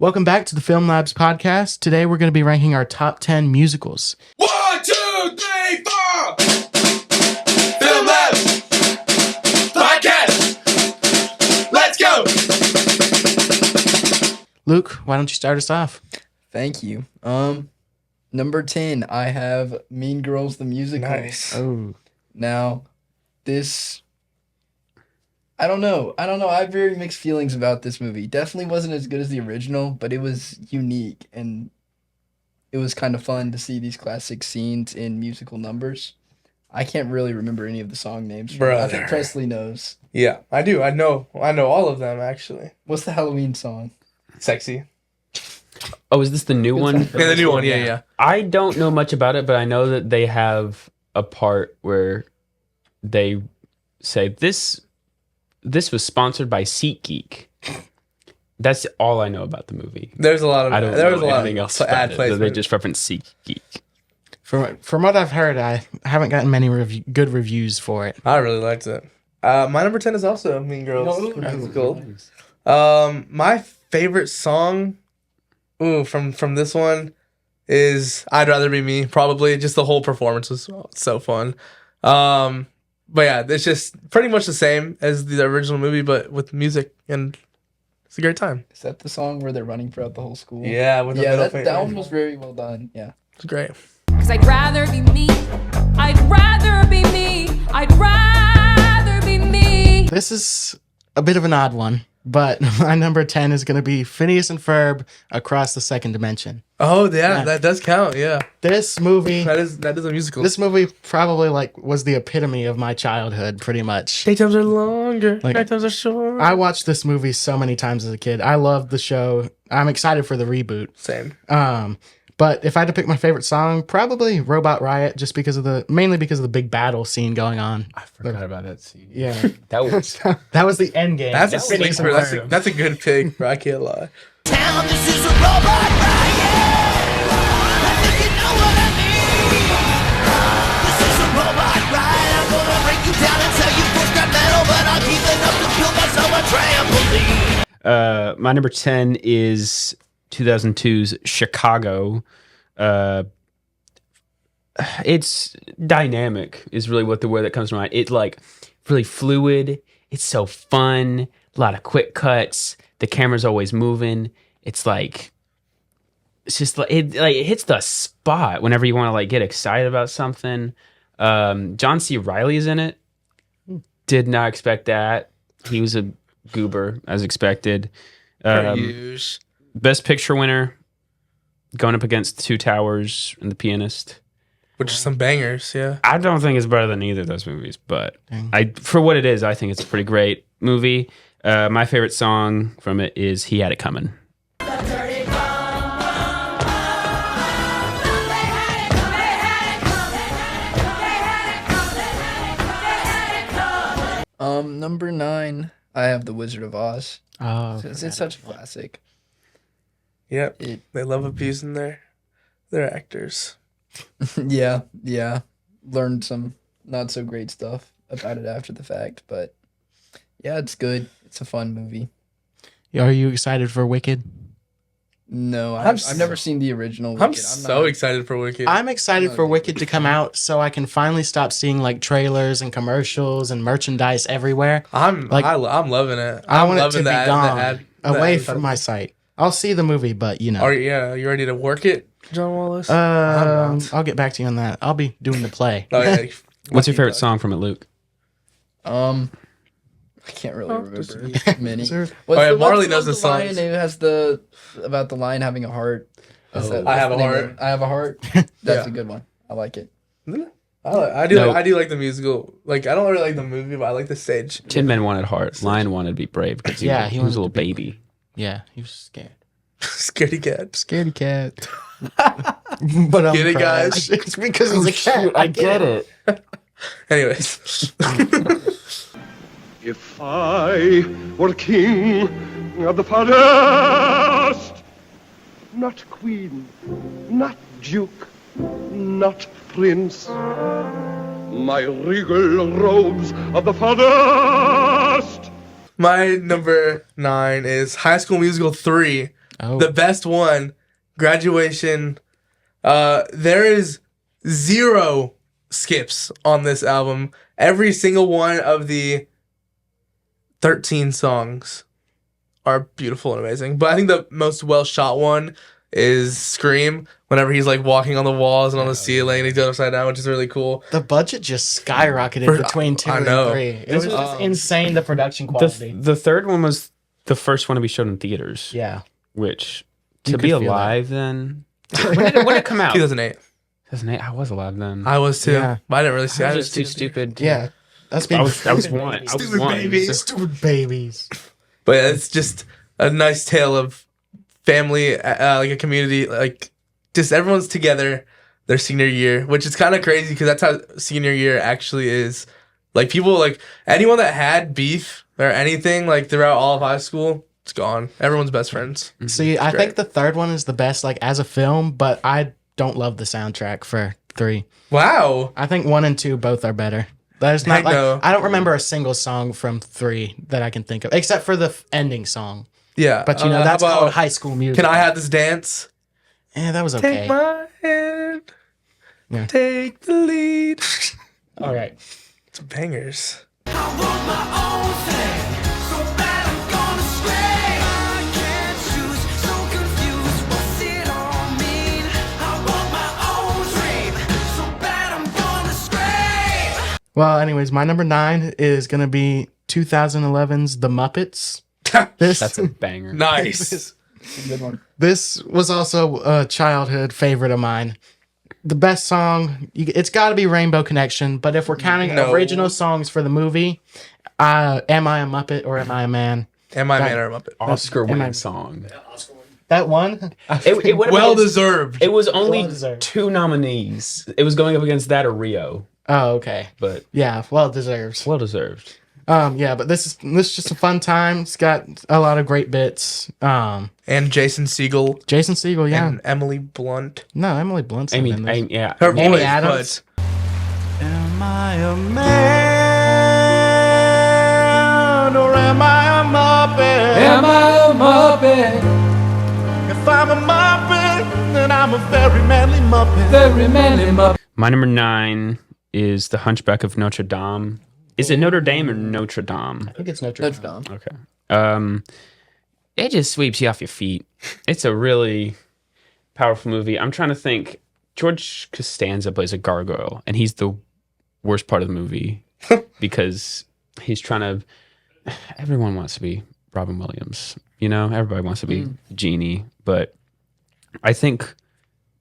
Welcome back to the Film Labs podcast. Today we're going to be ranking our top 10 musicals. 1, 2, 3, 4! Film Labs podcast! Let's go! Luke, why don't you start us off? Thank you. Number 10, I have Mean Girls the Musical. Nice. Oh, Now, this... I don't know. I have very mixed feelings about this movie. Definitely wasn't as good as the original, but it was unique, and it was kind of fun to see these classic scenes in musical numbers. I can't really remember any of the song names. I Brother. think Presley knows. Yeah, I do. I know all of them, actually. What's the Halloween song? Sexy. Oh, is this the new one? Yeah, the new one. Yeah. I don't know much about it, but I know that they have a part where they say this was sponsored by SeatGeek. That's all I know about the movie. There's a lot of I don't there was know a lot anything of else ad about it. placement. They just reference SeatGeek. from what I've heard, I haven't gotten many good reviews for it. I really liked it. My number 10 is also Mean Girls. No. Musical. My favorite song, from this one is "I'd Rather Be Me." Probably just the whole performance was so fun. But yeah, it's just pretty much the same as the original movie, but with music, and it's a great time. Is that the song where they're running throughout the whole school? Yeah, with the Yeah, middle that finger. one was very well done. Yeah. It's great. Cause I'd rather be me. I'd rather be me. I'd rather be me. This is a bit of an odd one, but my number 10 is going to be Phineas and Ferb Across the Second Dimension. Oh yeah, that does count. Yeah, This movie, that is a musical. this movie probably was the epitome of my childhood, pretty much. Daytimes are longer, Like- nightimes are short. I watched this movie so many times as a kid. I loved the show. I'm excited for the reboot. Same. But if I had to pick my favorite song, probably Robot Riot, just mainly because of the big battle scene going on. I forgot about that scene. Yeah, That was that was the end game. That's a Phineas and sleeper. Ferb. That's a good pick, bro. I can't lie. Town, this is a robot riot. I think you know what I mean. This is a robot riot. I'm gonna break you down and tell you for scrap metal, but I'm keeping up to kill myself on trampoline. my number 10 is 2002's Chicago. It's dynamic is really what the word that comes to mind. It's like really fluid. It's so fun. A lot of quick cuts. The camera's always moving. It's just like it hits the spot whenever you want to like get excited about something. John C. Reilly's in it. Did not expect that. He was a goober as expected. Use. Best Picture winner, going up against Two Towers and The Pianist. Which are some bangers, yeah. I don't think it's better than either of those movies, but Dang. for what it is, I think it's a pretty great movie. My favorite song from it is "He Had It Coming." Number 9, I have The Wizard of Oz. Oh, It's such a classic. Yep. It- They love abusing their actors. Yeah. Learned some not so great stuff about it after the fact, but yeah, it's good. It's a fun movie. are you excited for Wicked? No, I'm I've never seen the original. I'm Wicked. so excited for Wicked. I'm excited Oh, for dude. Wicked to come out so I can finally stop seeing like trailers and commercials and merchandise everywhere. I'm like- I'm loving it. I I'm want it to loving be the gone, ad- away the from ad- my sight. I'll see the movie, but you know. Are you ready to work it, John Wallace? I'll get back to you on that. I'll be doing the play. Oh yeah. What's your favorite song from it, Luke? I can't really remember many. Sir. What's yeah, the- Marley what's knows the the lion songs. who has about the lion having a heart. What's that- I what's Have the a name of Heart. it? I have a heart. That's Yeah. a good one. I like it. I do No. like the musical. Like I don't really like the movie, but I like the stage. Tin Man wanted heart. Lion wanted to be brave because he, Yeah, he he was a wanted little to be- baby. Yeah, he was scared. Scaredy cat. Scaredy cat. But Get it, guys? It's because he's a cat. I get it. Anyways. If I were king of the forest, not queen, not duke, not prince, my regal robes of the forest. My number 9 is High School Musical 3. Oh, the best one, Graduation. There is 0 skips on this album. Every single one of the 13 songs are beautiful and amazing. But I think the most well shot one is Scream. Whenever he's like walking on the walls and on the ceiling, and he's going upside down, which is really cool. the budget just skyrocketed For- between 2 I and know. 3. It was just insane, the production quality. The third one was the first one to be shown in theaters. Yeah. Which You to could be feel that. alive then. When did it come out? 2008. 2008. I was alive then. I was too. Yeah. But I didn't really see. I I was didn't just see too it. stupid. Yeah. That's I was one. I was Stupid one. babies. Stupid babies. But it's just a nice tale of family, like a community, like just everyone's together their senior year, which is kind of crazy because that's how senior year actually is. Like people, like anyone that had beef or anything like throughout all of high school, it's gone. Everyone's best friends. See, I great. think the third one is the best, like as a film, but I don't love the soundtrack for 3. Wow. I think 1 and 2 both are better. There's not Heck like no. I don't remember a single song from 3 that I can think of, except for the ending song. Yeah. But you know, how that's about, called High School Music. Can I Have This Dance? Yeah, that was okay. Take my hand. Yeah. Take the lead. All right. It's bangers. I want my own thing, so bad I'm gonna stray. I can't choose, so confused. What's it all mean? I want my own dream, so bad I'm gonna stray. Well, anyways, my number 9 is gonna be 2011's The Muppets. This That's a banger. Nice. Good one. this was also a childhood favorite of mine. The best song, it's got to be Rainbow Connection. But if we're counting No. original songs for the movie, Am I a Muppet or Am I a Man? Am I Man or a Muppet? Oscar Am I- winning song. That one? It would've Well been- deserved. It was only Well deserved. 2 nominees. It was going up against that or Rio, Oh, okay. but Yeah, well deserved. well deserved. Yeah, but this is just a fun time. It's got a lot of great bits. And Jason Segel Jason Segel, yeah. and Emily Blunt. No, Emily Blunt's not in this. Yeah. Her Amy voice, Adams. Am I a man or am I a Muppet? Am I a Muppet? If I'm a Muppet, then I'm a very manly Muppet. Very manly Muppet. My number 9 is The Hunchback of Notre Dame. Is it Notre Dame or Notre Dame? I think it's Notre Notre Dame. Dame. Okay. It just sweeps you off your feet. It's a really powerful movie. I'm trying to think. George Costanza plays a gargoyle, and he's the worst part of the movie because he's trying to. Everyone wants to be Robin Williams, you know. Everybody wants to be Genie, but I think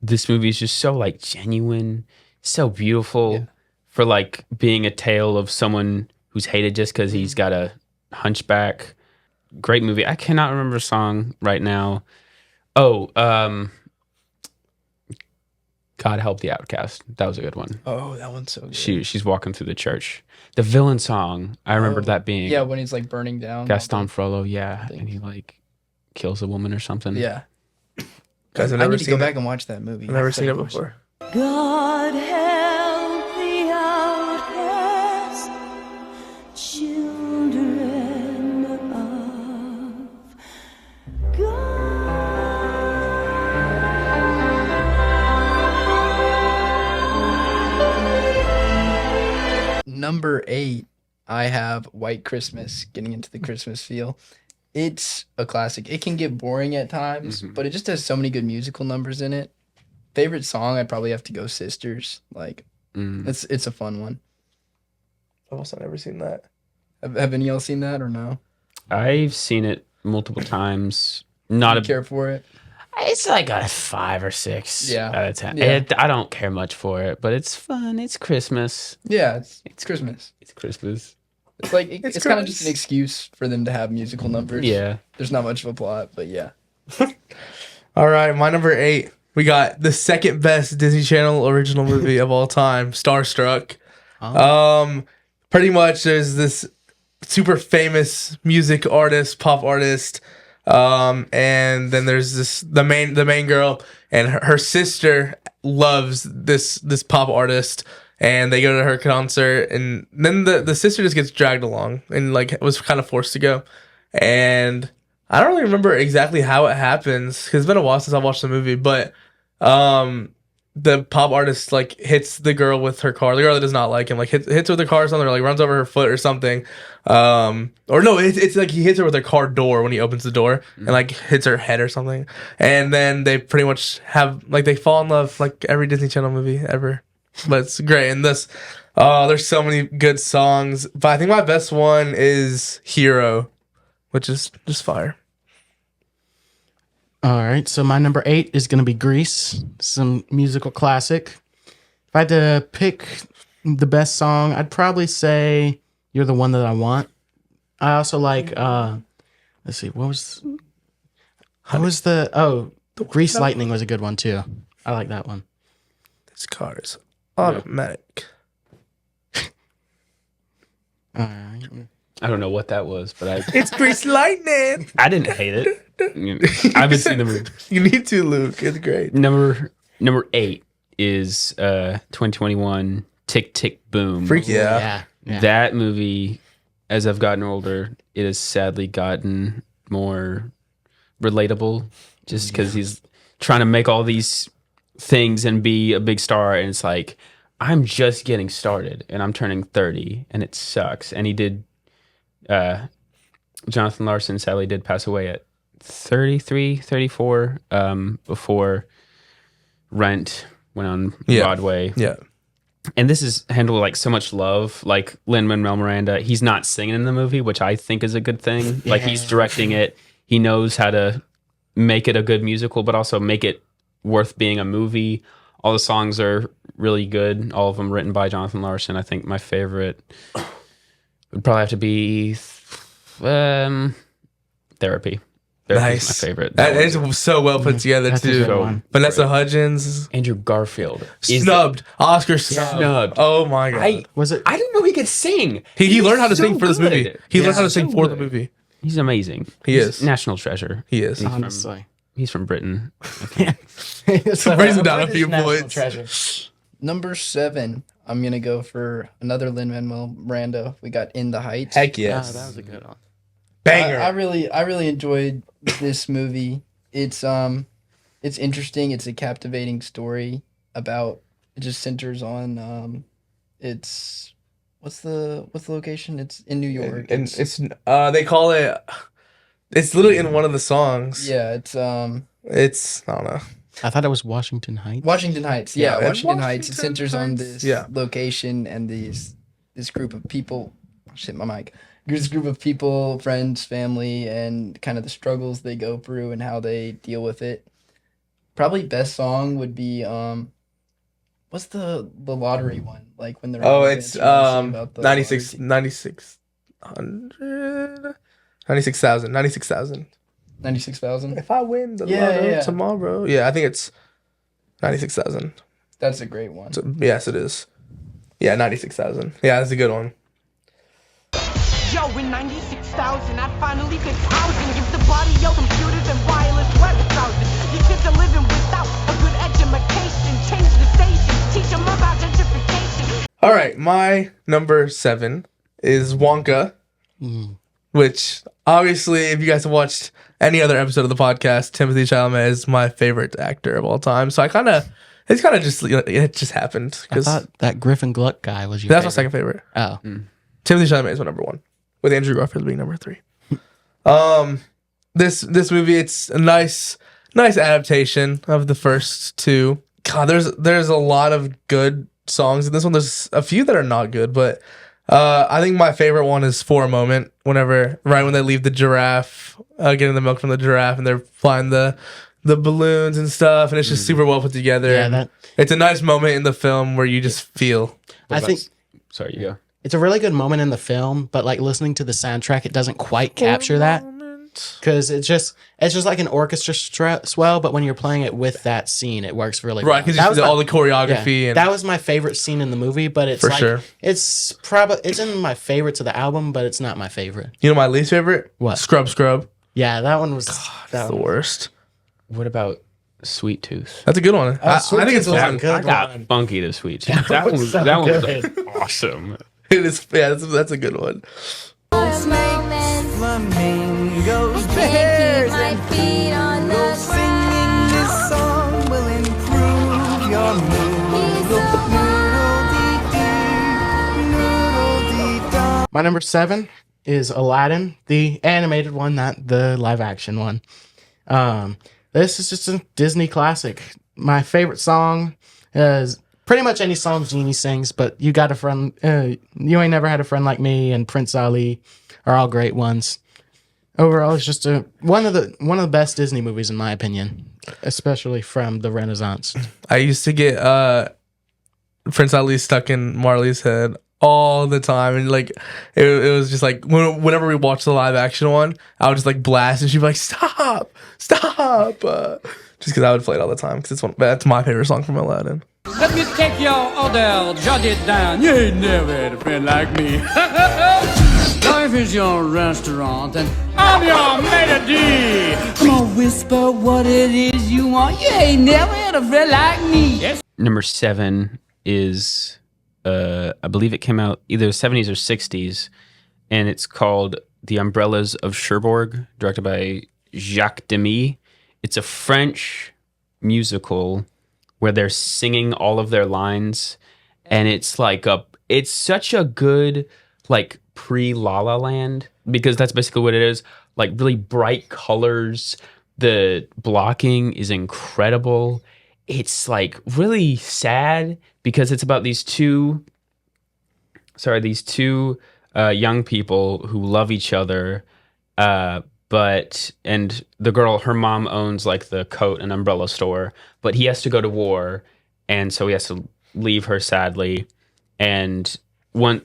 this movie is just so like genuine, so beautiful for like being a tale of someone who's hated just because he's got a hunchback. Great movie. I cannot remember a song right now. Oh, God Help the Outcast. That was a good one. Oh, that one's so good. She's walking through the church. The villain song. I remember that being Yeah, when he's like burning down. Gaston Frollo. Yeah, Things. and he like kills a woman or something. Yeah. Guys, I've I never need to go seen back and watch that movie. I've never It's seen like- it before. God help the outcast, children of Number 8, I have White Christmas, getting into the Christmas feel. It's a classic. It can get boring at times, but it just has so many good musical numbers in it. Favorite song, I'd probably have to go Sisters. Like, Mm. it's a fun one. I've also never seen that. Have any of y'all seen that or no? I've seen it multiple times. Not You a. care for it? It's like a 5 or 6 Yeah. out of 10. Yeah. I don't care much for it, but it's fun. It's Christmas. Yeah, it's Christmas. It's Christmas. It's like it's kind of Christmas. just an excuse for them to have musical numbers. Yeah. There's not much of a plot, but yeah. All right, my number 8. We got the second best Disney Channel original movie of all time, Starstruck. Pretty much there's this super famous music artist, pop artist, and then there's the main girl, and her sister loves this pop artist, and they go to her concert, and then the sister just gets dragged along and like was kind of forced to go, and I don't really remember exactly how it happens because it's been a while since I watched the movie. But the pop artist like hits the girl with her car. The girl that does not like him like hits her with the car or something, or like runs over her foot or something. Or no, it's like he hits her with her car door when he opens the door and like hits her head or something. And then they pretty much have like they fall in love like every Disney Channel movie ever. But it's great. And this, there's so many good songs. But I think my best one is Hero, which is just fire. All right, so my number 8 is going to be Grease, some musical classic. If I had to pick the best song, I'd probably say You're the One That I Want. I also like, let's see, Grease Lightning was a good one too. I like that one. This car is automatic. All right. I don't know what that was, but It's Grease Lightning. I didn't hate it. I haven't seen the movie. You need to, Luke. It's great. Number 8 is 2021 Tick Tick Boom. Freak yeah. Yeah. That movie, as I've gotten older, it has sadly gotten more relatable just because he's trying to make all these things and be a big star. And it's like, I'm just getting started and I'm turning 30 and it sucks. And he did, Jonathan Larson sadly did pass away at 33, 34, before Rent went on Broadway. Yeah. And this is handled like so much love. Like Lin-Manuel Miranda, he's not singing in the movie, which I think is a good thing. Like he's directing it. He knows how to make it a good musical, but also make it worth being a movie. All the songs are really good. All of them written by Jonathan Larson. I think my favorite would probably have to be Therapy. Therapy is my favorite. That is so well put together That's a too. good one. Vanessa Hudgens Andrew Garfield. snubbed. Oscar snubbed. Oh my god. I didn't know he could sing. He learned how to so sing for this good. movie. He learned how to sing so for the good. movie. He's amazing. He's is national treasure. He is. Honestly. He's from Britain. So, Brings it down a British few national points. treasure. Number 7, I'm gonna go for another Lin-Manuel Miranda. We got In the Heights. Heck Oh, yes. that was a good one. Banger. I really enjoyed this movie. It's interesting. It's a captivating story about. It just centers on it's what's the location? It's in New York. and it's they call it. It's literally in one of the songs. yeah, it's It's I don't know. I thought it was Washington Heights. Washington Heights. Yeah, Yeah, Washington Heights. It Washington centers on Heights. this Yeah. location and this group of people. Shit, my mic. This group of people, friends, family, and kind of the struggles they go through and how they deal with it. Probably best song would be what's the lottery one? Like when they're Oh, on the it's bench and they sing about the 96 lottery. 9600 96,000 96,000. 96,000. If I win the Yeah, lotto yeah. tomorrow. Yeah, I think it's 96,000. That's a great one. So, yes, it is. Yeah, 96,000. Yeah, that's a good one. Yo, in 96,000, I finally picked housing. Give the body your computers and wireless web browsing. These kids are living without a good education. Change the station, teach them about gentrification. All right, my number 7 is Wonka, which obviously, if you guys have watched any other episode of the podcast, Timothy Chalamet is my favorite actor of all time. So it just happened I because thought that Griffin Gluck guy was your that's my favorite. second favorite. Oh. Timothy Chalamet is my number 1, with Andrew Garfield being number 3. This movie, it's a nice adaptation of the first two. God, there's a lot of good songs in this one. There's a few that are not good, but I think my favorite one is For a Moment. Right when they leave the giraffe, getting the milk from the giraffe, and they're flying the balloons and stuff, and it's just super well put together. Yeah, It's a nice moment in the film where you just feel. I think Sorry, you go. it's a really good moment in the film, but like listening to the soundtrack, it doesn't quite capture that. Because it's just like an orchestra swell, but when you're playing it with that scene, it works really Right, well. because That you was see my- all the choreography and that was my favorite scene in the movie, but it's For like sure. it's in my favorites of the album, but it's not my favorite. you know my least favorite? What? Scrub. Yeah, that one was That's the worst. What about Sweet Tooth? That's a good one. I Sweet think it's Tooth was fun. a good I got one. funky to Sweet Tooth. That one was so that one was good. awesome. It is. Yeah, that's a good one. Snakes, flamingos, Can't bears, keep my and feet on the poodles. Singing this ground. song will improve your mood. He's a Noodle-dee-dee, noodle-dee-da. My number 7 is Aladdin, the animated one, not the live action one. This is just a Disney classic. My favorite song is pretty much any song Genie sings, but You Got a Friend, You Ain't Never Had a Friend Like Me, and Prince Ali are all great ones. Overall, it's just one of the best Disney movies in my opinion, especially from the Renaissance. I used to get Prince Ali stuck in Marley's head all the time, and like it was just like whenever we watched the live action one, I would just like blast, and she'd be like, "Stop, stop!" Just because I would play it all the time because that's my favorite song from Aladdin. Let me take your order, jot it down. You ain't never had a friend like me. Life is your restaurant, and I'm your maitre d'. Come on, whisper what it is you want. You ain't never had a friend like me. Yes. Number 7 is, I believe it came out either 70s or 60s, and it's called The Umbrellas of Cherbourg, directed by Jacques Demy. It's a French musical where they're singing all of their lines, and it's such a good like pre-La La Land, because that's basically what it is. Like really bright colors, the blocking is incredible. It's like really sad because it's about these two young people who love each other, and the girl, her mom owns like the coat and umbrella store, but he has to go to war, and so he has to leave her sadly. And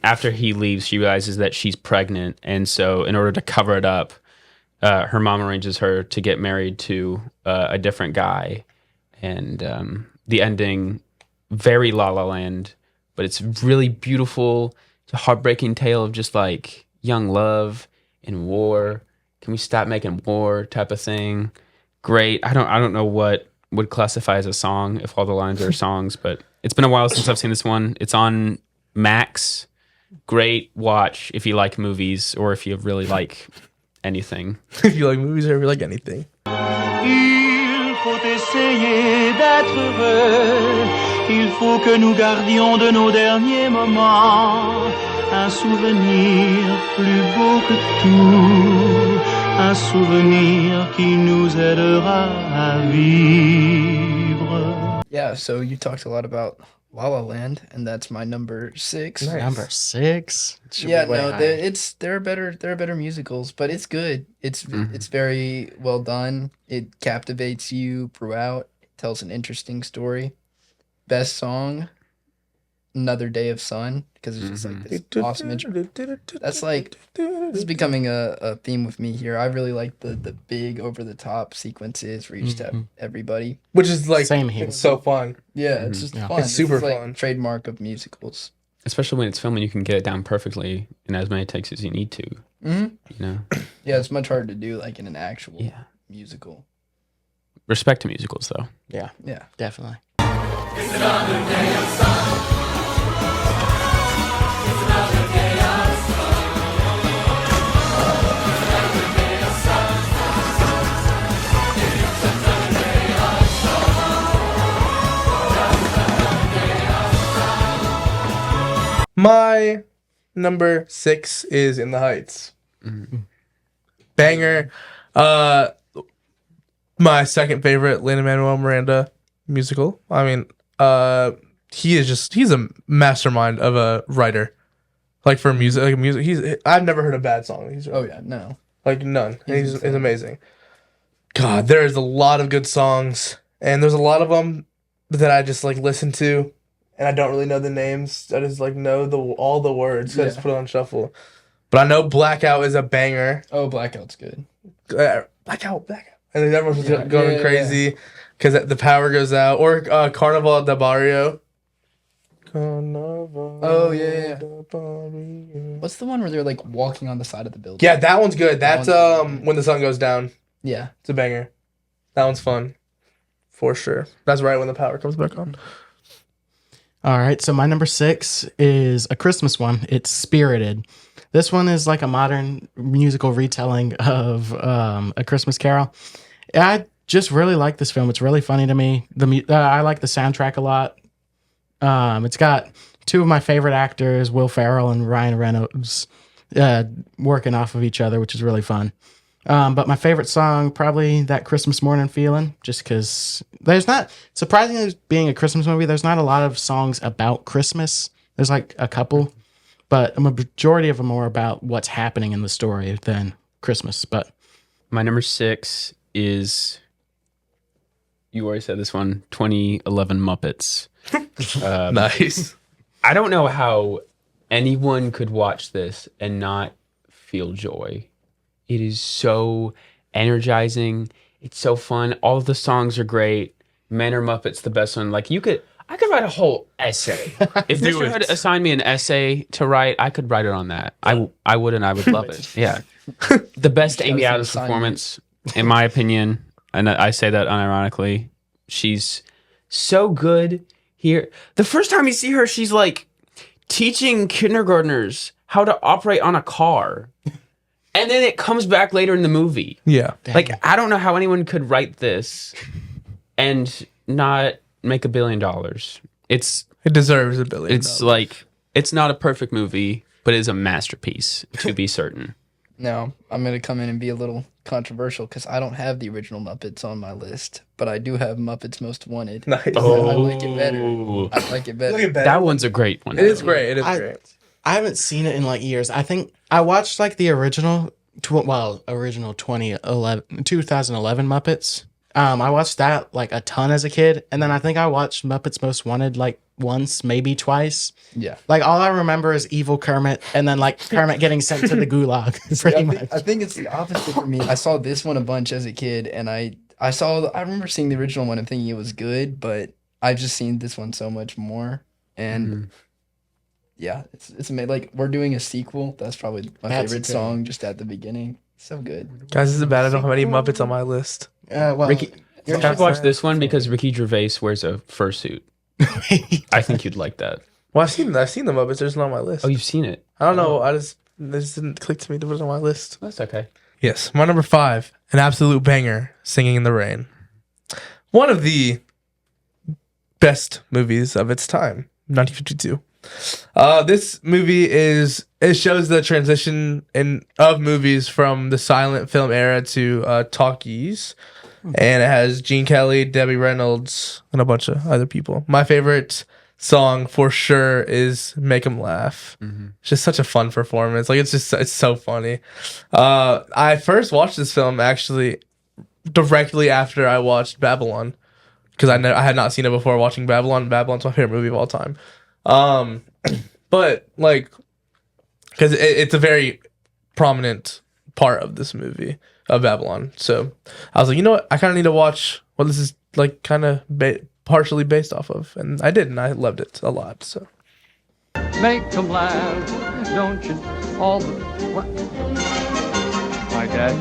after he leaves, she realizes that she's pregnant, and so in order to cover it up, her mom arranges her to get married to a different guy. And the ending, very La La Land, but it's really beautiful. It's a heartbreaking tale of just like young love and war. Can we stop making war type of thing? Great. I don't know what would classify as a song if all the lines are songs, but it's been a while since I've seen this one. It's on Max. Great watch if you like movies or if you really like anything. If you like movies or if you like anything. Il faut essayer d'être heureux. Il faut que nous gardions de nos derniers moments un souvenir plus beau que tout, un souvenir qui nous aidera à vivre. Yeah, so you talked a lot about La La Land, and that's my number 6. Nice. Number 6. It should be Yeah, way no, higher. there are better musicals, but it's good. It's very well done. It captivates you throughout. It tells an interesting story. Best song, Another Day of Sun, because it's just like this awesome intro. That's like, this is becoming a theme with me here. I really like the big over the top sequences where you just have everybody. Which is like Same here. It's so fun. Yeah, it's just Yeah. fun. It's super This is, like, fun. trademark of musicals. Especially when it's filming, you can get it down perfectly in as many takes as you need to. Mhm. You know? Yeah, it's much harder to do like in an actual Yeah. musical. Respect to musicals, though. Yeah, Yeah. definitely. My number 6 is In the Heights. Banger. My second favorite Lin-Manuel Miranda musical. I mean, he's a mastermind of a writer. Like for music, I've never heard a bad song. Oh yeah, no. Like none. He's He's insane. amazing. God, there's a lot of good songs, and there's a lot of them that I just like listen to, and I don't really know the names. I just like know all the words. So I just Yeah. put it on shuffle. But I know Blackout is a banger. Oh, Blackout's good. Blackout, and then everyone's Yeah, going yeah, crazy because the power goes out. Or Carnival del Barrio. Carnival. Oh, yeah. del Barrio. What's the one where they're like walking on the side of the building? Yeah, that one's good. That That's one's good. When the Sun Goes Down. Yeah. It's a banger. That one's fun. For sure. That's right when the power comes back on. All right, so my number 6 is a Christmas one. It's Spirited. This one is like a modern musical retelling of A Christmas Carol. I just really like this film. It's really funny to me. I like the soundtrack a lot. It's got two of my favorite actors, Will Ferrell and Ryan Reynolds, working off of each other, which is really fun. But my favorite song, probably That Christmas Morning Feeling, just because there's not, surprisingly, being a Christmas movie, there's not a lot of songs about Christmas. There's like a couple, but a majority of them are about what's happening in the story than Christmas. But My number 6 is, you already said this one, 2011 Muppets. Nice. I don't know how anyone could watch this and not feel joy. It is so energizing. It's so fun. All of the songs are great. Men Are Muppets, the best one. Like I could write a whole essay. If Mr. Hood assigned me an essay to write, I could write it on that. I would, and I would love it. Yeah. The best Amy Adams performance, in my opinion, and I say that unironically. She's so good here. The first time you see her, she's like teaching kindergartners how to operate on a car. And then it comes back later in the movie. Yeah. Like, I don't know how anyone could write this and not make $1 billion. It deserves $1 billion. It's like, it's not a perfect movie, but it is a masterpiece, to be certain. Now, I'm going to come in and be a little controversial because I don't have the original Muppets on my list, but I do have Muppets Most Wanted. Nice. I like it better. I like it better. That one's a great one. It is great. It is great. I haven't seen it in like years. I think I watched like the original 2011 Muppets. I watched that like a ton as a kid, and then I think I watched Muppets Most Wanted like once, maybe twice. Yeah. Like all I remember is evil Kermit, and then like Kermit getting sent to the gulag. Pretty much. I think it's the opposite for me. I saw this one a bunch as a kid, and I remember seeing the original one and thinking it was good, but I've just seen this one so much more, and yeah, it's amazing. Like, we're doing a sequel. That's probably my favorite song just at the beginning. So good. Guys, this is bad. I don't have any Muppets on my list. Ricky, you should watch this one because Ricky Gervais wears a fursuit. I think you'd like that. Well, I've seen the Muppets. There's not on my list. Oh, you've seen it? I don't know. This didn't click to me. That was on my list. That's okay. Yes, my number 5, an absolute banger, Singing in the Rain. One of the best movies of its time, 1952. This movie it shows the transition of movies from the silent film era to talkies, and it has Gene Kelly, Debbie Reynolds, and a bunch of other people. My favorite song for sure is "Make 'Em Laugh." It's just such a fun performance. Like it's so funny. I first watched this film actually directly after I watched Babylon, because I had not seen it before watching Babylon. Babylon's my favorite movie of all time. But like, because it's a very prominent part of this movie of Babylon. So I was like, you know what? I kind of need to watch what this is like, kind of partially based off of, and I did, and I loved it a lot. So Make 'em laugh, don't you? All the what? Like that.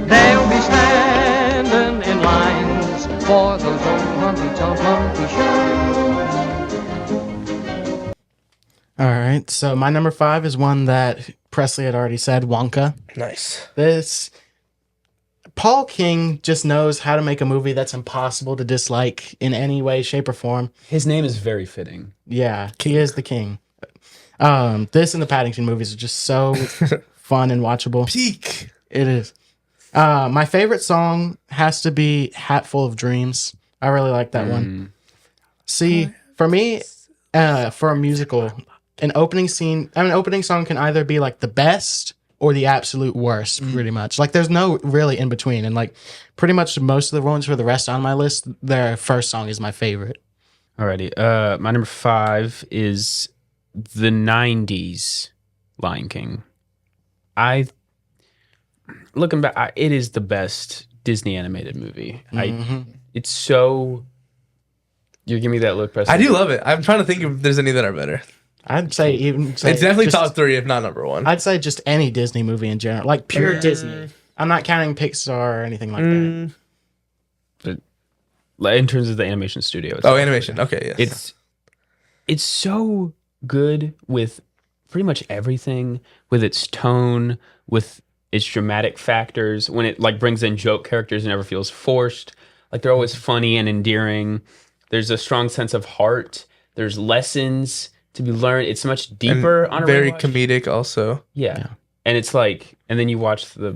They'll be standing in lines for those old Humpty Tonk monkey shows. All right, so my number 5 is one that Presley had already said, Wonka. nice. Paul King just knows how to make a movie that's impossible to dislike in any way, shape, or form. His name is very fitting. Yeah, he is the king. This and the Paddington movies are just so fun and watchable. Peak. It is. My favorite song has to be Hatful of Dreams. I really like that one. See, for me, for a musical, an opening song can either be like the best or the absolute worst, pretty much. Like, there's no really in between. And like, pretty much most of the ones for the rest on my list, their first song is my favorite. Alrighty. My number 5 is the 90s Lion King. Looking back, it is the best Disney animated movie. It's so. You give me that look, Preston. I do love it. I'm trying to think if there's any that are better. I'd say It's definitely top 3, if not number 1. I'd say just any Disney movie in general, like pure Disney. I'm not counting Pixar or anything like that. but in terms of the animation studio. Oh, animation. Okay, yes. It's so good with pretty much everything, with its tone, with its dramatic factors. When it like brings in joke characters, it never feels forced. Like they're always funny and endearing. There's a strong sense of heart. There's lessons to be learned. It's much deeper And on a very rewatch. comedic also. Yeah. And it's like, and then you watch the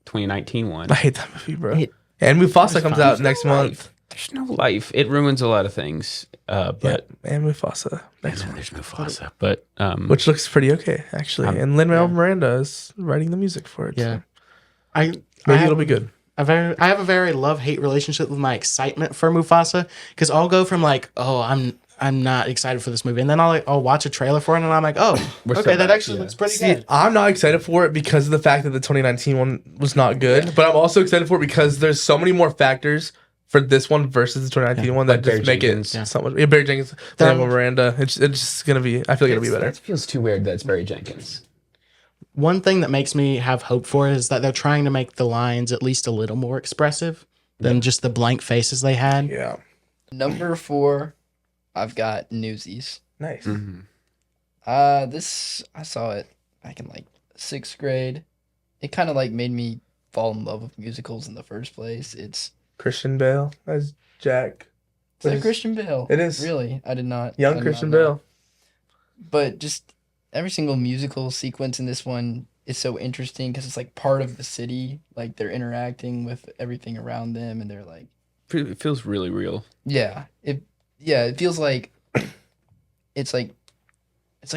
2019 one. I hate that movie, bro. And Mufasa comes out next month. There's no life. It ruins a lot of things. But and Mufasa next and then month. there's Mufasa. But Which looks pretty okay, actually. And Lin-Manuel Miranda is writing the music for it. Yeah. So maybe it'll be good. I have a very love-hate relationship with my excitement for Mufasa, because I'll go from like, oh, I'm not excited for this movie, and then I'll watch a trailer for it, and I'm like, oh, okay, that actually looks pretty good. I'm not excited for it because of the fact that the 2019 one was not good, but I'm also excited for it because there's so many more factors for this one versus the 2019 one that Like Barry just make Jenkins. it so much. Yeah, Barry Jenkins, Lin-Manuel Miranda. It's just gonna be. I feel like it'll be better. It feels too weird that it's Barry Jenkins. One thing that makes me have hope for it is that they're trying to make the lines at least a little more expressive than just the blank faces they had. Yeah. Number 4, I've got Newsies. Nice. This I saw it back in like 6th grade. It kind of like made me fall in love with musicals in the first place. It's Christian Bale as Jack. Is that Christian Bale? It is. Really? I did not. I Young did Christian not know. Bale. But just every single musical sequence in this one is so interesting because it's like part of the city. Like they're interacting with everything around them, and they're like, It feels really real. it feels like it's like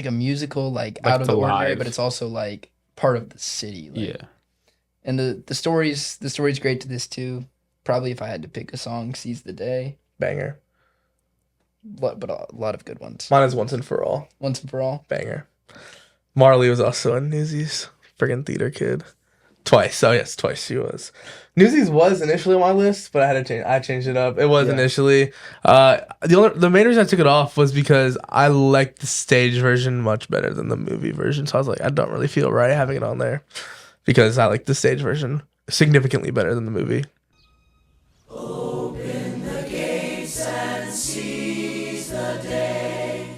a musical, like out of it's the ordinary, alive. but it's also like part of the city. Like, Yeah. and the story's great to this too. Probably if I had to pick a song, "Seize the Day," Banger. but a lot of good ones. Mine is Once and For All. Once and for all. Banger. Marley was also in Newsies. Friggin' theater kid. Twice. Oh yes, twice she was. Newsies was initially on my list, but I had to change. I changed it up. It was initially. The main reason I took it off was because I liked the stage version much better than the movie version. So I was like, I don't really feel right having it on there because I like the stage version significantly better than the movie. Open the gates and seize the day.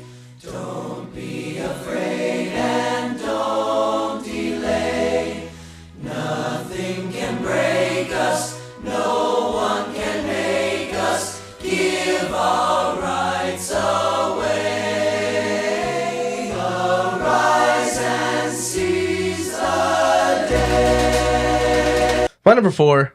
Don't be afraid and don't delay. Nothing can break us, no one can make us give our rights away. Arise and seize the day. My number 4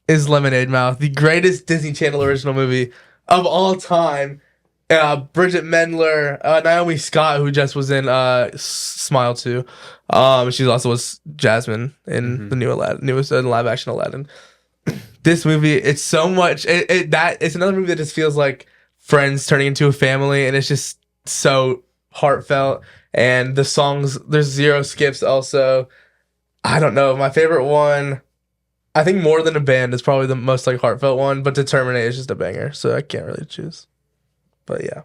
is Lemonade Mouth, the greatest Disney Channel original movie of all time. Bridget Mendler, Naomi Scott, who just was in Smile 2. She also was Jasmine in the newest live action Aladdin. This movie, it's so much. It's another movie that just feels like friends turning into a family, and it's just so heartfelt. And the songs, there's 0 skips. Also, I don't know, my favorite one. I think More Than a Band is probably the most like heartfelt one, but Determinate is just a banger, so I can't really choose. But yeah.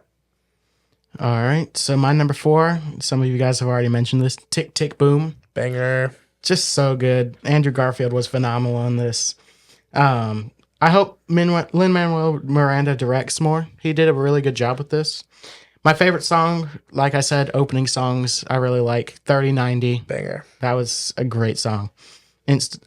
All right. So my number 4, some of you guys have already mentioned this. Tick, Tick, Boom. Banger. Just so good. Andrew Garfield was phenomenal in this. I hope Lin-Manuel Miranda directs more. He did a really good job with this. My favorite song, like I said, opening songs, I really like 3090. Banger. That was a great song.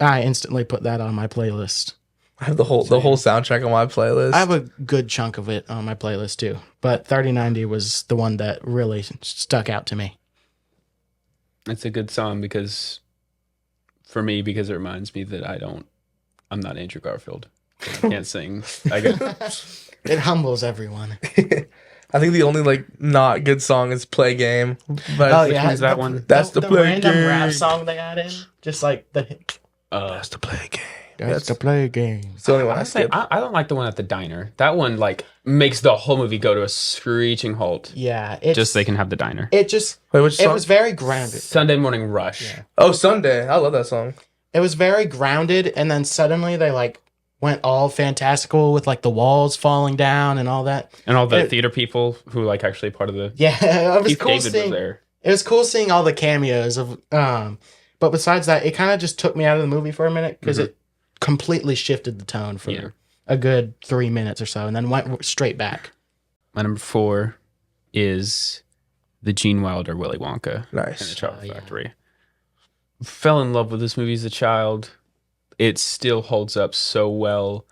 I instantly put that on my playlist. I have the whole soundtrack on my playlist. I have a good chunk of it on my playlist too, but 3090 was the one that really stuck out to me. It's a good song because it reminds me that I'm not Andrew Garfield. I can't sing. It humbles everyone. I think the only like not good song is Play Game. But which one's that one? That's the Play random Game. rap song they add in, just like That's the Play Game. That's the Play Game. It's the only one I Honestly, skip. I don't like the one at the diner. That one like makes the whole movie go to a screeching halt. Yeah, Just so they can have the diner. It just Wait, which it song? was very grounded. Sunday Morning Rush. Oh, Sunday. I love that song. It was very grounded, and then suddenly they like went all fantastical with like the walls falling down and all that. And all the theater people who like actually part of the Yeah, it was Keith cool David seeing. was there. It was cool seeing all the cameos of. But besides that, it kind of just took me out of the movie for a minute because it completely shifted the tone for a good 3 minutes or so, and then went straight back. My number 4 is the Gene Wilder Willy Wonka Nice. and the Chocolate Factory. Fell in love with this movie as a child. It still holds up so well.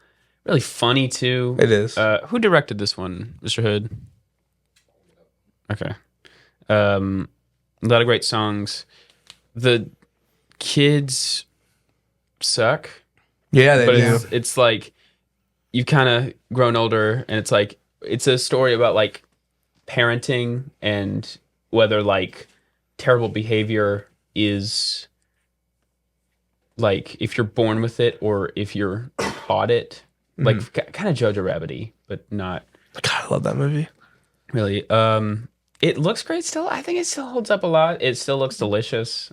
Really funny too. It is. Who directed this one, Mr. Hood? Okay. A lot of great songs. The kids suck. Yeah, they But do. it's like you've kind of grown older, and it's like it's a story about like parenting and whether like terrible behavior is like if you're born with it or if you're taught it. Like kind of Jojo Rabbit-y, but not God, I love that movie. really. It looks great still. I think it still holds up a lot. It still looks delicious.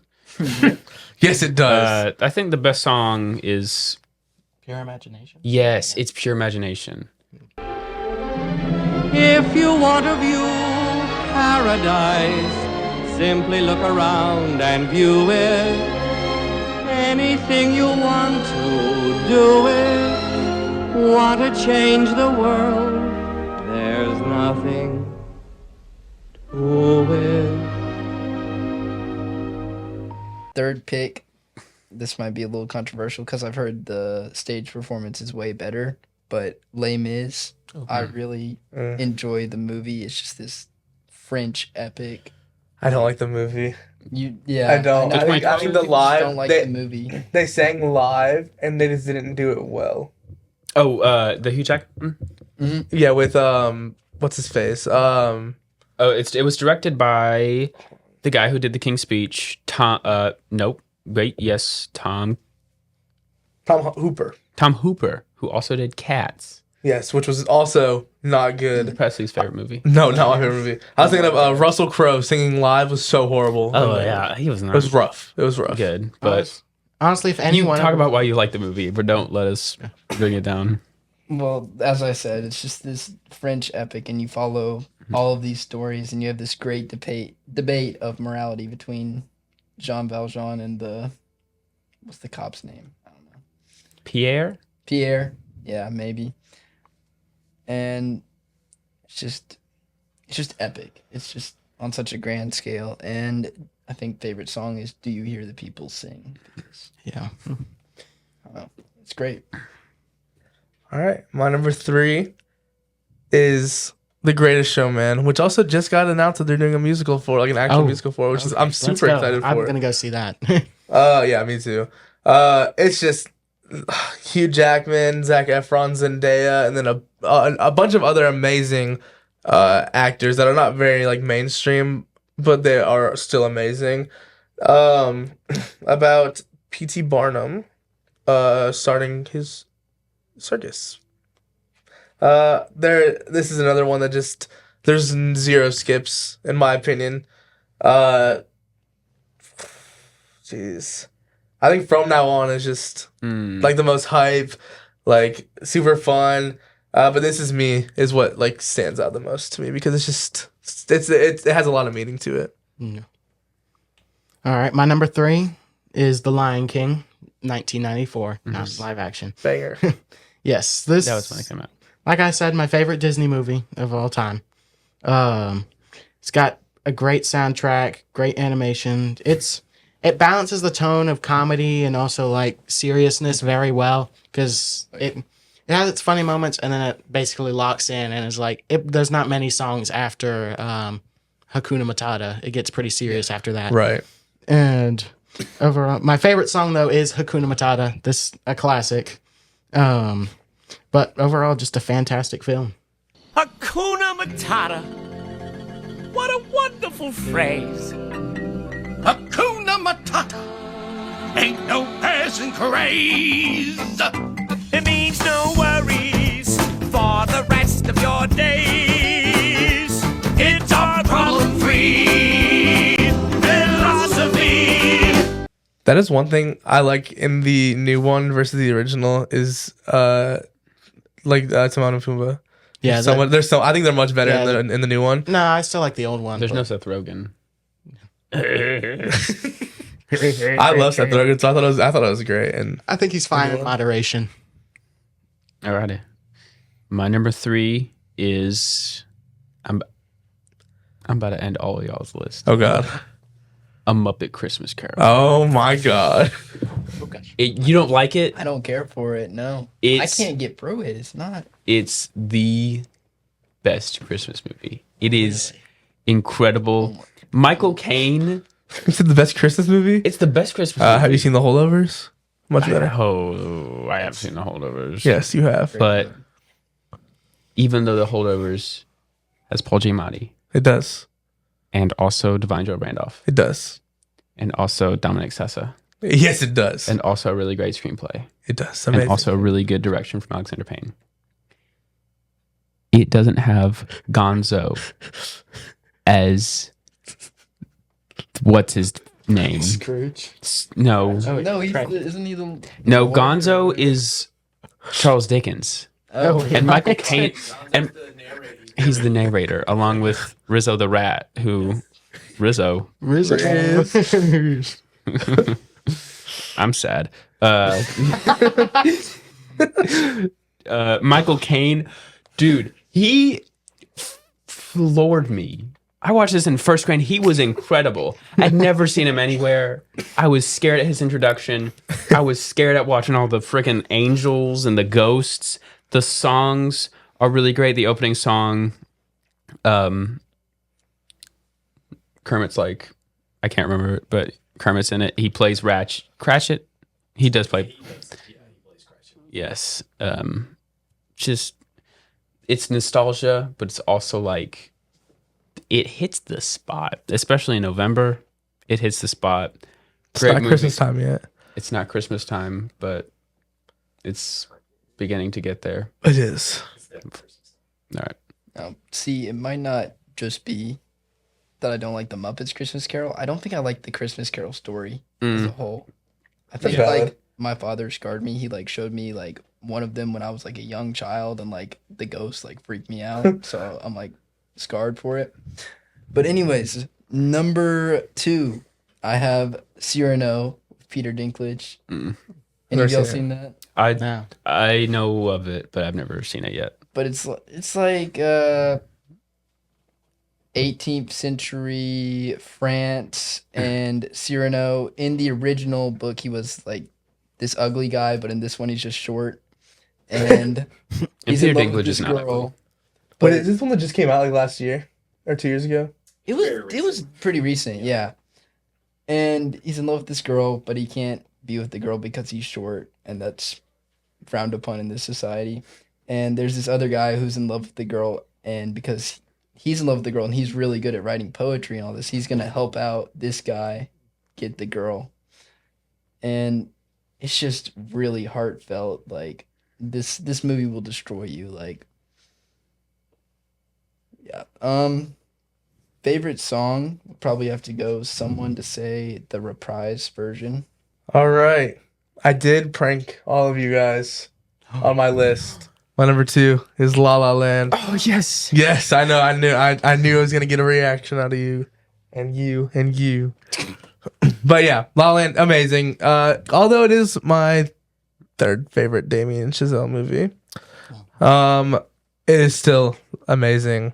Yes, it does. I think the best song is Pure Imagination. yes, it's Pure Imagination. If you want to view paradise, simply look around and view it. Anything you want to do it. Want to change the world, there's nothing to it. Third pick. This might be a little controversial because I've heard the stage performance is way better, but Les Mis, I really enjoy the movie. It's just this French epic. I don't like the movie. Yeah, I don't. know. I think the People just live. don't like the movie. They sang live and they just didn't do it well. Oh, the Hugh Jackman. Yeah, with what's his face? Oh, it was directed by the guy who did the King's Speech. Tom. Nope. Wait. Yes. Tom Hooper. Tom Hooper, who also did Cats. Yes, which was also not good. Presley's favorite movie. No, not my favorite movie. I was thinking of Russell Crowe singing live was so horrible. Oh yeah, he was It not was rough. It was rough. good. But Honestly, if you anyone talk about why you like the movie, but don't let us bring it down. Well, as I said, it's just this French epic, and you follow all of these stories, and you have this great debate of morality between Jean Valjean and what's the cop's name? I don't know. Pierre. Yeah, maybe. And it's just epic. It's just on such a grand scale, and I think favorite song is "Do You Hear the People Sing?" Because, yeah. I don't know, it's great. All right, my number 3 is The Greatest Showman, which also just got announced that they're doing a musical for, like an actual musical for, which is I'm super excited for. I'm gonna go see that. Yeah, me too. It's just Hugh Jackman, Zac Efron, Zendaya, and then a bunch of other amazing actors that are not very like mainstream, but they are still amazing. About P.T. Barnum starting his circus. This is another one that just there's zero skips in my opinion. Jeez. I think From Now On is just like the most hype, like super fun. But This Is Me is what like stands out the most to me because it's just it has a lot of meaning to it. Yeah. All right, my number 3 is The Lion King, 1994. Now it's live action. Banger. Yes, this That was when it came out. Like I said, my favorite Disney movie of all time. It's got a great soundtrack, great animation. It balances the tone of comedy and also like seriousness very well because it has its funny moments and then it basically locks in and is like there's not many songs after Hakuna Matata. It gets pretty serious after that. Right. And overall, my favorite song though is Hakuna Matata. This a classic. But overall, just a fantastic film. Hakuna Matata. What a wonderful phrase. Hakuna Matata. Ain't no passing craze. It means no worries for the rest of your days. It's our problem-free philosophy. That is one thing I like in the new one versus the original is Timon and Pumbaa. Yeah, I think they're much better in the new one. No, I still like the old one. There's no Seth Rogen. I love Seth Rogen, so I thought it was great, and I think he's fine in moderation. Alrighty. My number 3 is I'm about to end all of y'all's list. Oh God. A Muppet Christmas Carol. Oh my God. You don't like it? I don't care for it. No, It's- I can't get through it. It's not. It's the best Christmas movie. It is incredible. Michael Caine. You said the best Christmas movie? It's the best Christmas movie. Have you seen The Holdovers? Much better. Oh, I have seen The Holdovers. Yes, you have. But even though The Holdovers has Paul Giamatti It does. and also Divine Joe Randolph It does. and also Dominic Sessa Yes, it does. and also a really great screenplay It does. and Amazing. also a really good direction from Alexander Payne. It doesn't have Gonzo as what's his name? Scrooge. No, No, isn't he the? no. Gonzo is Charles Dickens, Oh, and Michael Caine, and he's the narrator along with Rizzo the Rat, who Rizzo. I'm sad. Michael Caine, dude, he floored me. I watched this in first grade. He was incredible. I'd never seen him anywhere. I was scared at his introduction. I was scared at watching all the freaking angels and the ghosts. The songs are really great. The opening song, Kermit's like, I can't remember it, but Kermit's in it. He plays Cratchit. He does play. Yes. Just, it's nostalgia, but it's also like, it hits the spot, especially in November. It hits the spot. It's not Christmas time yet. It's not Christmas time, but it's beginning to get there. It is. All right. See, it might not just be that I don't like the Muppets Christmas Carol. I don't think I like the Christmas Carol story as a whole. I think That's valid. like my father scarred me. He like showed me like one of them when I was like a young child, and like the ghost like freaked me out. So I'm like scarred for it. But anyways, number 2, I have Cyrano, Peter Dinklage. Any Never of y'all seen seen that? No. I know of it, but I've never seen it yet. But it's like 18th century France, and Cyrano in the original book he was like this ugly guy, but in this one he's just short, and he's Peter in love Dinklage with is this not girl. But is this one that just came out like last year or 2 years ago? It was pretty recent, yeah. And he's in love with this girl, but he can't be with the girl because he's short, and that's frowned upon in this society. And there's this other guy who's in love with the girl, and because he's in love with the girl and he's really good at writing poetry and all this, he's gonna help out this guy get the girl. And it's just really heartfelt. Like this movie will destroy you. Like, yeah. Favorite song would probably have to go Someone to Say, the reprise version. All right. I did prank all of you guys on my list. My number 2 is La La Land. Oh yes. Yes, I know. I knew I was gonna get a reaction out of you, and you, and you. But yeah, La La Land, amazing. Although it is my 3rd favorite Damien Chazelle movie, it is still amazing.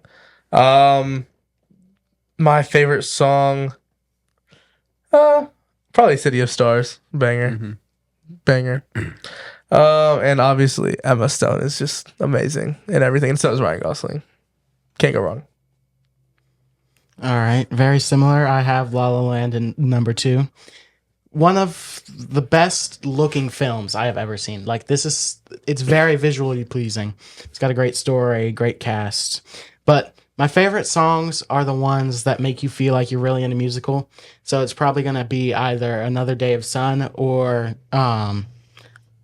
My favorite song, probably City of Stars, banger, banger. And obviously Emma Stone is just amazing in everything, and so is Ryan Gosling. Can't go wrong. All right, very similar. I have La La Land in number 2. One of the best looking films I have ever seen. Like it's very visually pleasing. It's got a great story, great cast. But my favorite songs are the ones that make you feel like you're really in a musical. So it's probably going to be either Another Day of Sun or A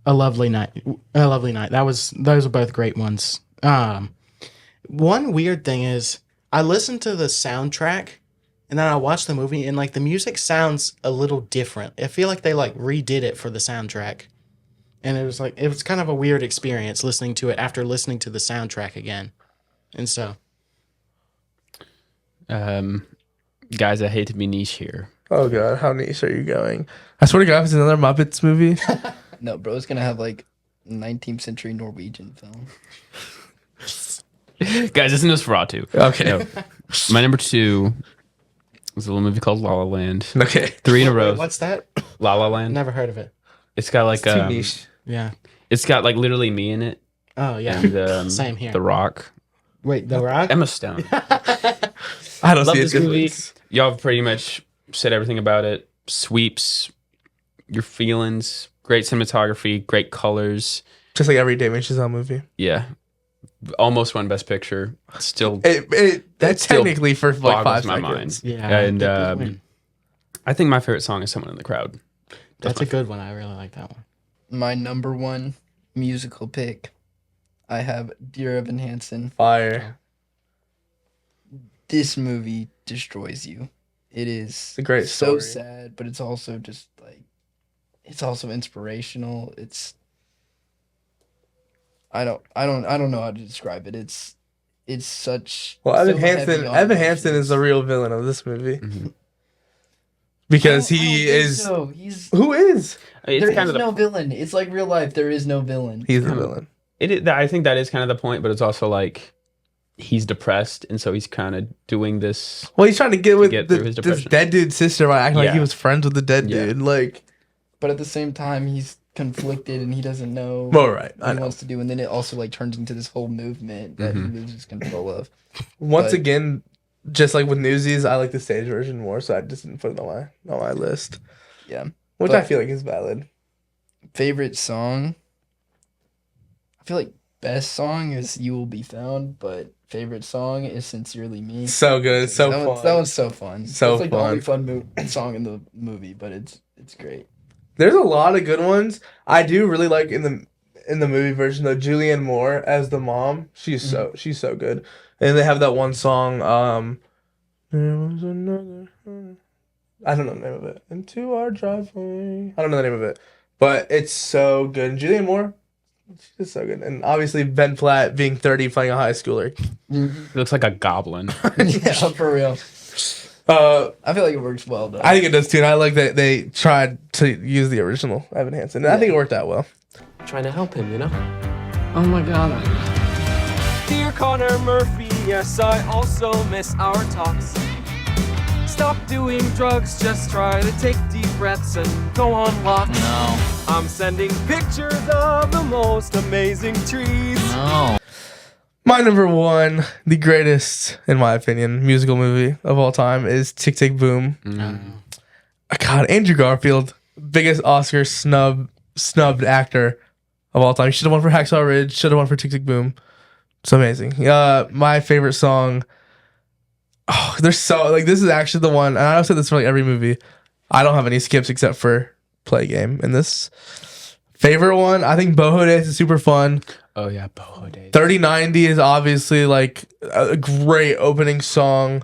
Lovely Night. A Lovely Night. Those are both great ones. One weird thing is I listened to the soundtrack and then I watched the movie, and like the music sounds a little different. I feel like they like redid it for the soundtrack. And it was kind of a weird experience listening to it after listening to the soundtrack again. And so guys, I hate to be niche here. Oh god, how niche are you going? I swear to God, if it's another Muppets movie. No, bro, it's gonna have like 19th century Norwegian film. Guys, it's Nosferatu. Okay. No. My number 2 is a little movie called La La Land. Okay. 3 in a row. What's that? La La Land. Never heard of it. It's got like Too niche. Yeah. it's got like literally me in it. Oh yeah. And Same here. The Rock. Wait, The Rock? Emma Stone. I don't Love see this it. movie. Y'all have pretty much said everything about it. Sweeps your feelings. Great cinematography. Great colors. Just like every Damien Chazelle movie. Yeah. Almost won Best Picture. Still That's still technically for like boggles 5 my seconds. mind. Yeah. And good win. I think my favorite song is Someone in the Crowd. That's a good one. I really like that one. My number 1 musical pick, I have Dear Evan Hansen. Fire. This movie destroys you. It is It's a great so story. sad, but it's also just like, it's also inspirational. I don't know how to describe it. It's such. Well, so Evan heavy Hansen. on Evan Hansen emotions. is the real villain of this movie Mm-hmm. because I don't he think is. so. He's Who is? It's there kind is of no villain. It's like real life. There is no villain. He's the villain. I think that is kind of the point, but it's also like he's depressed, and so he's kind of doing this. Well, he's trying to get with get through his this depression. dead dude's sister by acting like he Yeah. was friends with the dead Yeah. dude. Like, But at the same time, he's conflicted and he doesn't know well, right. I what he know. wants to do. And then it also like turns into this whole movement that Mm-hmm. he loses control of. Once but- again, just like with Newsies, I like the stage version more, so I just didn't put it on my list, Yeah. which But- I feel like is valid. Favorite song? I feel like best song is You Will Be Found, but favorite song is Sincerely Me. So good, so that fun. That one's so fun. So it's like the only fun. fun song in the movie, but it's great. There's a lot of good ones. I do really like in the movie version though. Julianne Moore as the mom, she's so good. And they have that one song. There was another. I don't know the name of it. Into our driveway. I don't know the name of it, but it's so good. And Julianne Moore, she's just so good. And obviously Ben Platt being 30 playing a high schooler. He looks like a goblin. Yeah, for real. I feel like it works well though. I think it does too. And I like that they tried to use the original Evan Hansen. And I think it worked out well. Trying to help him, you know? Oh my god. Dear Connor Murphy, yes, I also miss our talks. Stop doing drugs, just try to take deep breaths and go on walks. No. I'm sending pictures of the most amazing trees. No. My number 1, the greatest, in my opinion, musical movie of all time is Tick Tick Boom. God, Andrew Garfield, biggest Oscar snubbed actor of all time. He should have won for Hacksaw Ridge, should have won for Tick Tick Boom. It's amazing. My favorite song. Oh, there's so like this is actually the one, and I said this for like every movie. I don't have any skips except for Play Game. And this favorite one, I think Boho Days is super fun. Oh yeah, Boho Days. 3090 is obviously like a great opening song.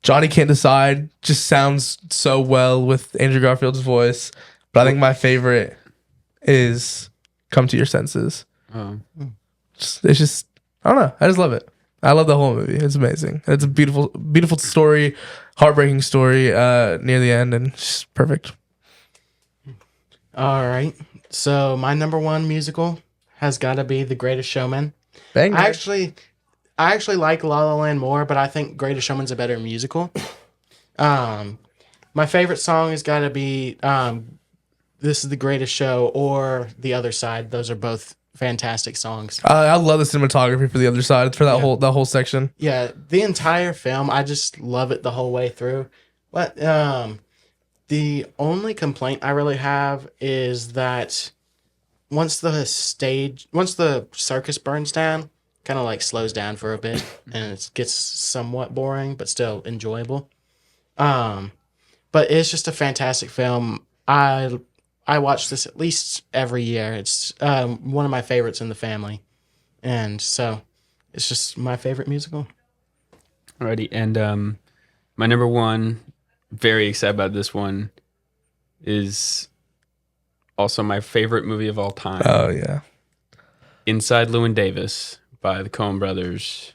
Johnny Can't Decide just sounds so well with Andrew Garfield's voice. But I think my favorite is Come to Your Senses. Oh. It's just, I don't know. I just love it. I love the whole movie. It's amazing. And it's a beautiful, beautiful story, heartbreaking story near the end, and it's just perfect. All right. So my number 1 musical has got to be The Greatest Showman. Bang. I actually like La La Land more, but I think Greatest Showman's a better musical. My favorite song has got to be This Is the Greatest Show or The Other Side. Those are both fantastic songs. I love the cinematography for the other side for that whole section. Yeah, the entire film, I just love it the whole way through. But the only complaint I really have is that once the circus burns down, kind of like slows down for a bit and it gets somewhat boring, but still enjoyable. But it's just a fantastic film. I watch this at least every year. It's one of my favorites in the family. And so it's just my favorite musical. Alrighty, and my number 1, very excited about this one, is also my favorite movie of all time. Oh yeah, Inside Llewyn Davis by the Coen Brothers.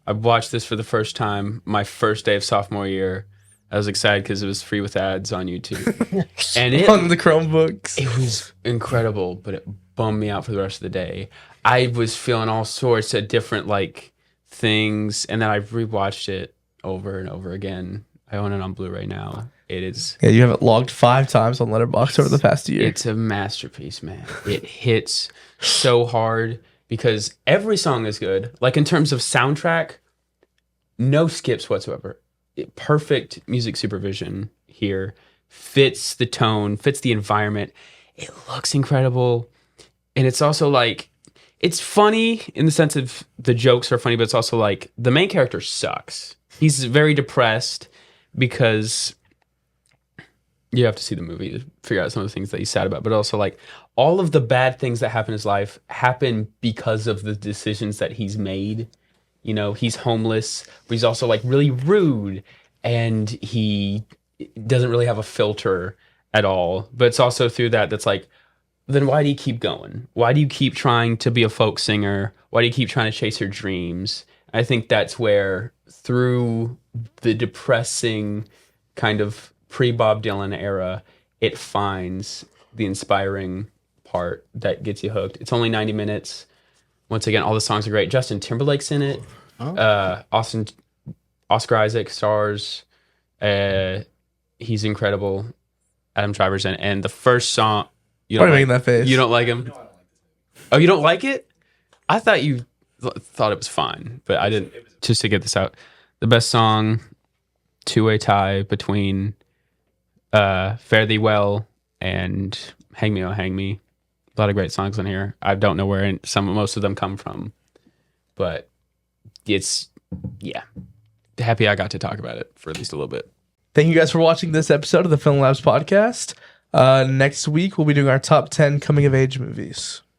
I watched this for the first time my first day of sophomore year. I was excited because it was free with ads on YouTube, and on the Chromebooks. It was incredible, but it bummed me out for the rest of the day. I was feeling all sorts of different like things, and then I've rewatched it over and over again. I own it on Blu-ray now. It is. Yeah, you have it logged 5 times on Letterboxd over the past year. It's a masterpiece, man. It hits so hard because every song is good. Like in terms of soundtrack, no skips whatsoever. Perfect music supervision here. Fits the tone, fits the environment. It looks incredible. And it's also like, it's funny in the sense of the jokes are funny, but it's also like the main character sucks. He's very depressed because you have to see the movie to figure out some of the things that he's sad about, but also like all of the bad things that happen in his life happen because of the decisions that he's made. You know, he's homeless, but he's also like really rude and he doesn't really have a filter at all. But it's also through that's like, then why do you keep going? Why do you keep trying to be a folk singer? Why do you keep trying to chase your dreams? I think that's where through the depressing kind of pre-Bob Dylan era, it finds the inspiring part that gets you hooked. It's only 90 minutes. Once again, all the songs are great. Justin Timberlake's in it. Oscar Isaac stars. He's incredible. Adam Driver's in it. And the first song... Why are you making that face? You don't like him? Oh, you don't like it? I thought you thought it was fine, but I didn't. Just to get this out. The best song, two-way tie between Fare Thee Well and Hang Me, Oh Hang Me. A lot of great songs in here. I don't know where most of them come from, but it's, yeah. Happy I got to talk about it for at least a little bit. Thank you guys for watching this episode of the Film Labs podcast. Next week, we'll be doing our top 10 coming of age movies.